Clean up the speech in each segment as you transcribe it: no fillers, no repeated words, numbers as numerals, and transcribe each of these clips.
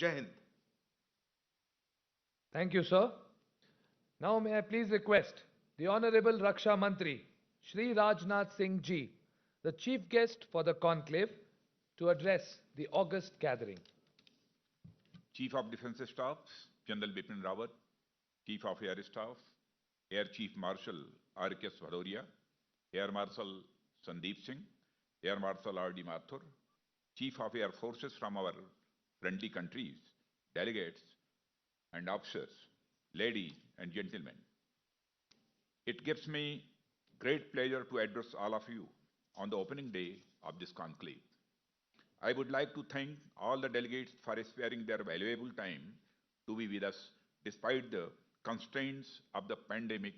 Jai Hind. Thank you, sir. Now may I please request the Honorable Raksha Mantri, Shri Rajnath Singh ji, the chief guest for the conclave, to address the august gathering. Chief of Defence Staff, General Bipin Rawat, Chief of Air Staff, Air Chief Marshal R.K. Bhadoria, Air Marshal Sandeep Singh, Air Marshal R.D. Mathur, Chief of Air Forces from our friendly countries, delegates and officers, ladies and gentlemen. It gives me great pleasure to address all of you on the opening day of this conclave. I would like to thank all the delegates for sparing their valuable time to be with us despite the constraints of the pandemic.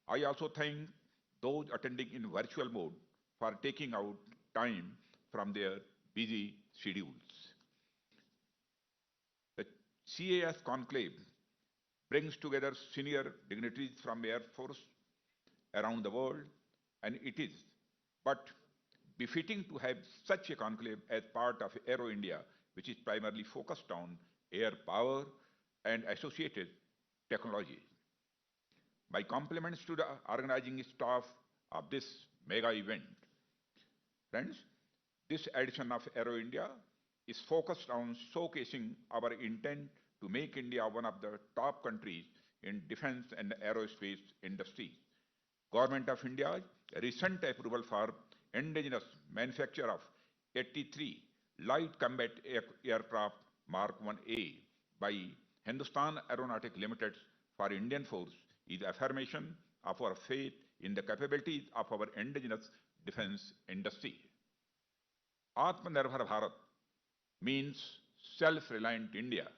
I also thank those attending in virtual mode for taking out time from their busy schedules. The CAS conclave brings together senior dignitaries from Air Force around the world, and it is but befitting to have such a conclave as part of Aero India, which is primarily focused on air power and associated technologies. My compliments to the organizing staff of this mega event. Friends, this edition of Aero India is focused on showcasing our intent to make India one of the top countries in defense and aerospace industry. Government of India's recent approval for indigenous manufacture of 83 light combat aircraft Mark 1A by Hindustan Aeronautic Limited for Indian Force is affirmation of our faith in the capabilities of our indigenous defense industry. Atmanirbhar Bharat means self-reliant India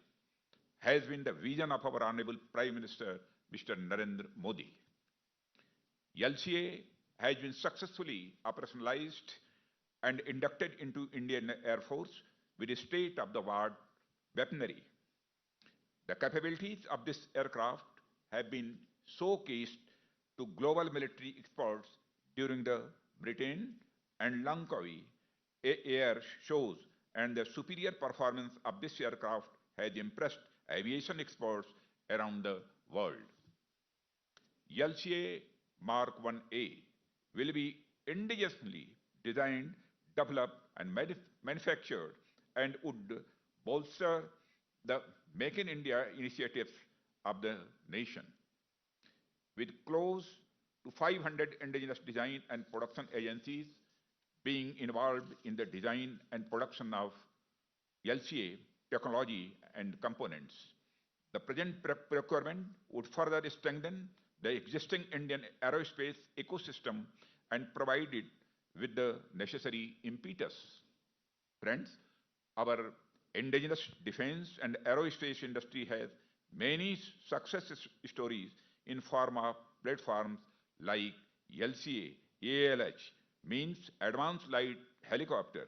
has been the vision of our Honorable Prime Minister Mr. Narendra Modi. LCA has been successfully operationalized and inducted into Indian Air Force with state-of-the-art weaponry. The capabilities of this aircraft have been showcased to global military experts during the Britain and Langkawi air shows, and the superior performance of this aircraft has impressed aviation experts around the world. LCA Mark 1A will be indigenously designed, developed, and manufactured and would bolster the Make in India initiatives of the nation. With close to 500 indigenous design and production agencies being involved in the design and production of LCA technology and components, the present procurement would further strengthen the existing Indian aerospace ecosystem and provide it with the necessary impetus. Friends, our indigenous defense and aerospace industry has many success stories in form of platforms like LCA, ALH, means Advanced Light Helicopter,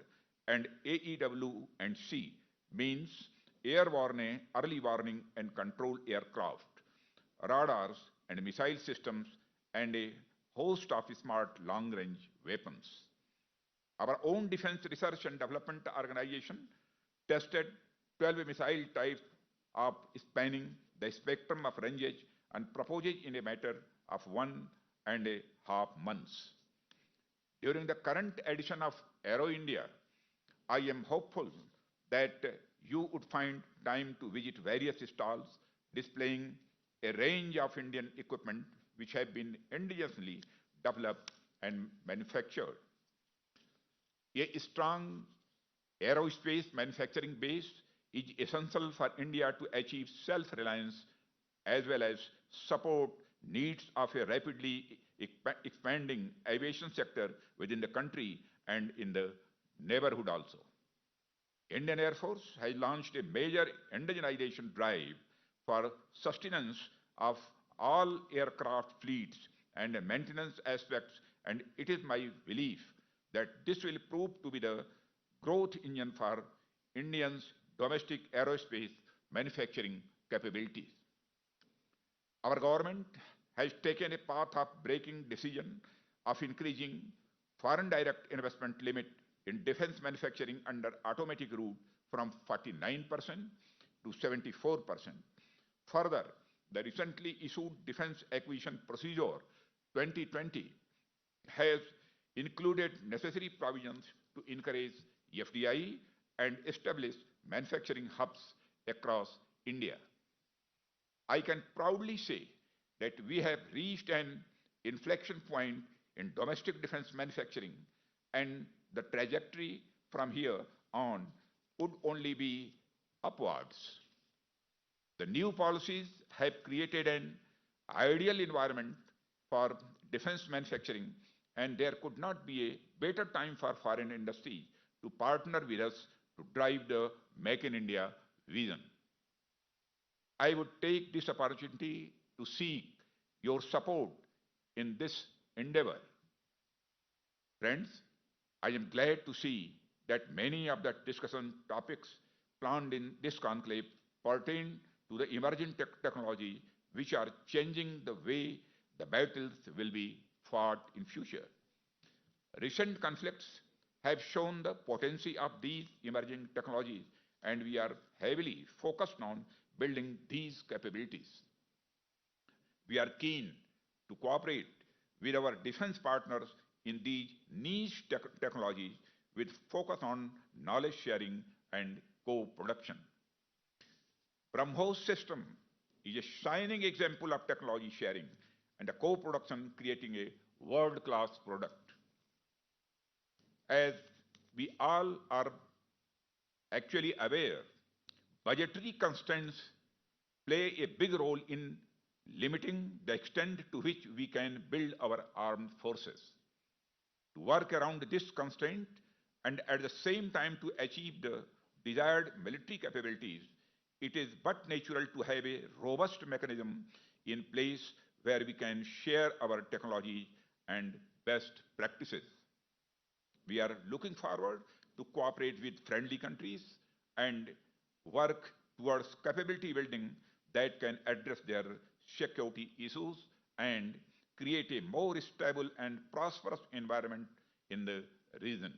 and AEW and C, means Airborne Early Warning and Control Aircraft, radars and missile systems, and a host of smart long-range weapons. Our own Defense Research and Development Organization tested 12 missile types of spanning the spectrum of ranges and proposed in a matter of 1.5 months. During the current edition of Aero India, I am hopeful that you would find time to visit various stalls displaying a range of Indian equipment which have been indigenously developed and manufactured. A strong aerospace manufacturing base is essential for India to achieve self-reliance as well as support needs of a rapidly expanding aviation sector within the country and in the neighborhood also. Indian Air Force has launched a major indigenization drive for sustenance of all aircraft fleets and maintenance aspects, and it is my belief that this will prove to be the growth engine for Indians' domestic aerospace manufacturing capabilities. Our government has taken a path of breaking decision of increasing foreign direct investment limit in defense manufacturing under automatic route from 49% to 74%. Further, the recently issued Defense Acquisition Procedure 2020 has included necessary provisions to encourage FDI and establish manufacturing hubs across India. I can proudly say that we have reached an inflection point in domestic defense manufacturing, and the trajectory from here on would only be upwards. The new policies have created an ideal environment for defense manufacturing, and there could not be a better time for foreign industry to partner with us to drive the Make in India vision. I would take this opportunity to seek your support in this endeavor. Friends, I am glad to see that many of the discussion topics planned in this conclave pertain to the emerging technology which are changing the way the battles will be fought in future. Recent conflicts have shown the potency of these emerging technologies, and we are heavily focused on building these capabilities. We are keen to cooperate with our defense partners in these niche technologies with focus on knowledge sharing and co-production. BrahMos system is a shining example of technology sharing and a co-production creating a world-class product. As we all are actually aware, budgetary constraints play a big role in limiting the extent to which we can build our armed forces. To work around this constraint and at the same time to achieve the desired military capabilities, it is but natural to have a robust mechanism in place where we can share our technology and best practices. We are looking forward to cooperate with friendly countries and work towards capability building that can address their security issues and create a more stable and prosperous environment in the region.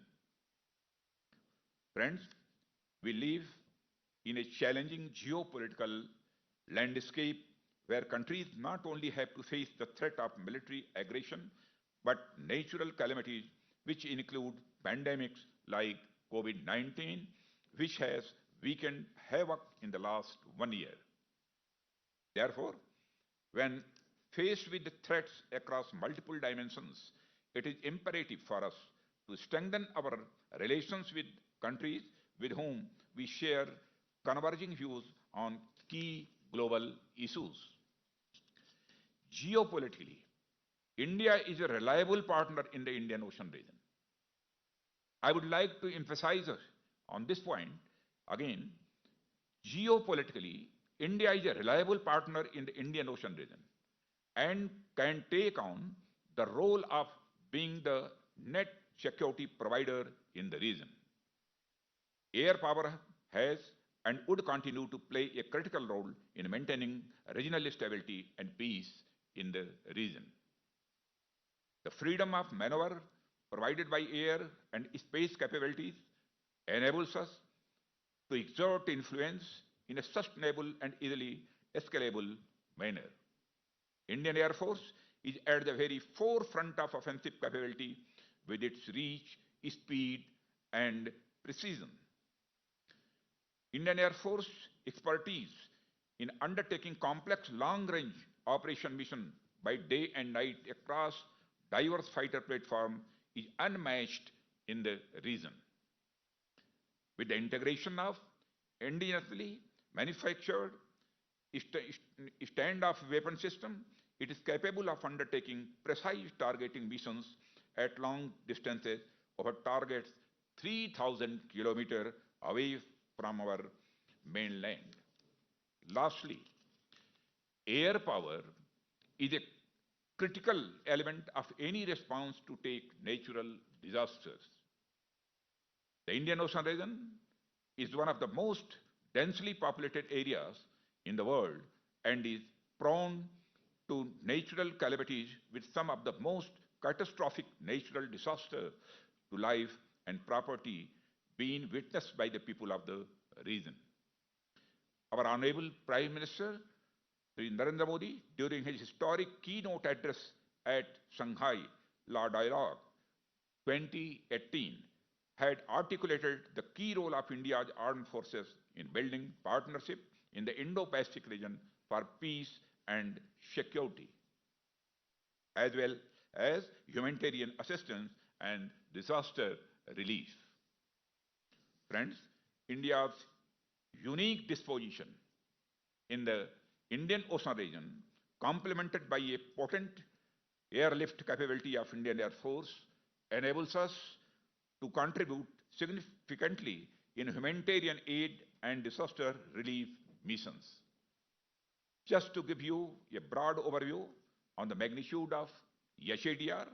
Friends, we live in a challenging geopolitical landscape where countries not only have to face the threat of military aggression, but natural calamities which include pandemics like COVID-19, which has wreaked havoc in the last 1 year. Therefore, when faced with the threats across multiple dimensions, it is imperative for us to strengthen our relations with countries with whom we share converging views on key global issues. Geopolitically, India is a reliable partner in the Indian Ocean region. I would like to emphasize on this point again. Geopolitically, India is a reliable partner in the Indian Ocean region and can take on the role of being the net security provider in the region. Air power has and would continue to play a critical role in maintaining regional stability and peace in the region. The freedom of maneuver provided by air and space capabilities enables us to exert influence in a sustainable and easily escalable manner. Indian Air Force is at the very forefront of offensive capability with its reach, speed, and precision. Indian Air Force expertise in undertaking complex long-range operation mission by day and night across diverse fighter platforms is unmatched in the region. With the integration of indigenously manufactured standoff weapon system, it is capable of undertaking precise targeting missions at long distances over targets 3,000 kilometers away from our mainland. Lastly, air power is a critical element of any response to take natural disasters. The Indian Ocean region is one of the most densely populated areas in the world and is prone to natural calamities with some of the most catastrophic natural disasters to life and property being witnessed by the people of the region. Our Honorable Prime Minister, Sri Narendra Modi, during his historic keynote address at Shanghai La Dialogue 2018, had articulated the key role of India's armed forces in building partnership in the Indo-Pacific region for peace and security, as well as humanitarian assistance and disaster relief. Friends, India's unique disposition in the Indian Ocean region, complemented by a potent airlift capability of Indian Air Force, enables us to contribute significantly in humanitarian aid and disaster relief missions. Just to give you a broad overview on the magnitude of YHADR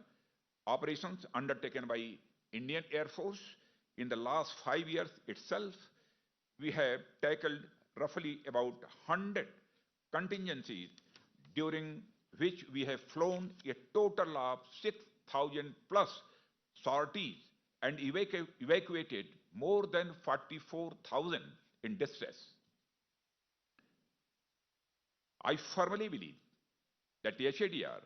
operations undertaken by Indian Air Force in the last 5 years itself, we have tackled roughly about 100 contingencies during which we have flown a total of 6,000 plus sorties and evacuated more than 44,000 in distress. I firmly believe that HADR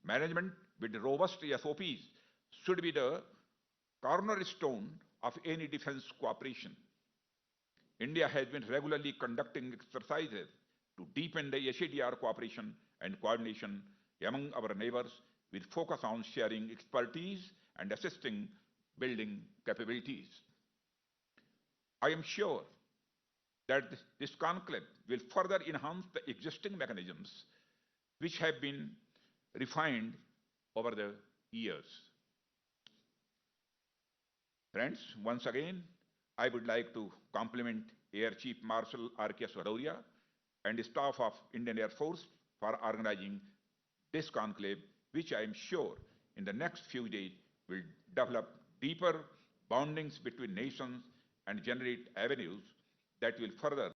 management with robust SOPs should be the cornerstone of any defense cooperation. India has been regularly conducting exercises to deepen the HADR cooperation and coordination among our neighbors with focus on sharing expertise and assisting building capabilities. I am sure that this conclave will further enhance the existing mechanisms which have been refined over the years. Friends, once again, I would like to compliment Air Chief Marshal R.K. Swadauria and the staff of Indian Air Force for organizing this conclave, which I am sure in the next few days will develop deeper bondings between nations and generate avenues that will further